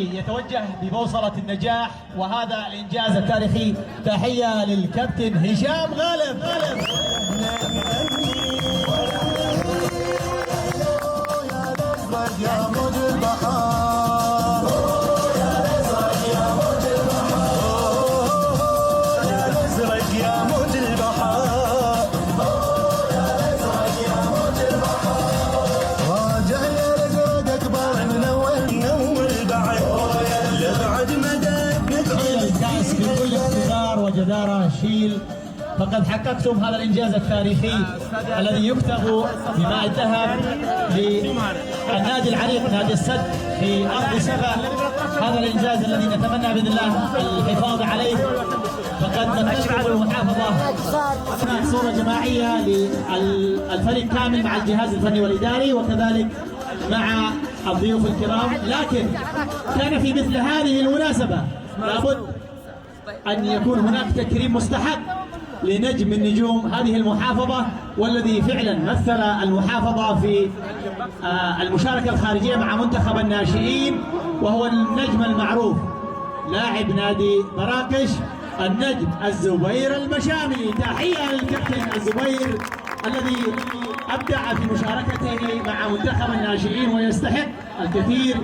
يتوجه ببوصلة النجاح وهذا الإنجاز التاريخي. تحية للكابتن هشام غالب. يا موج البحار يا الازرق يا موج البحار راجع يا الازرق اكبر منور بعد لبعد مدى الكاس بكل اقتدار وجدارة شيل. فقد حققتم هذا الإنجاز التاريخي الذي يكتب بماء الذهب للنادي العريق نادي السد في أرض سبا. هذا الإنجاز الذي نتمنى بإذن الله الحفاظ عليه. فقد مكنتم المحافظة صورة جماعية للفريق كامل مع الجهاز الفني والإداري وكذلك مع الضيوف الكرام. لكن كان في مثل هذه المناسبة لابد أن يكون هناك تكريم مستحق لنجم من نجوم هذه المحافظة والذي فعلا مثل المحافظة في المشاركة الخارجية مع منتخب الناشئين، وهو النجم المعروف لاعب نادي مراكش النجم الزبير المشامي. تحية للكابتن الزبير الذي أبدع في مشاركته مع منتخب الناشئين ويستحق الكثير.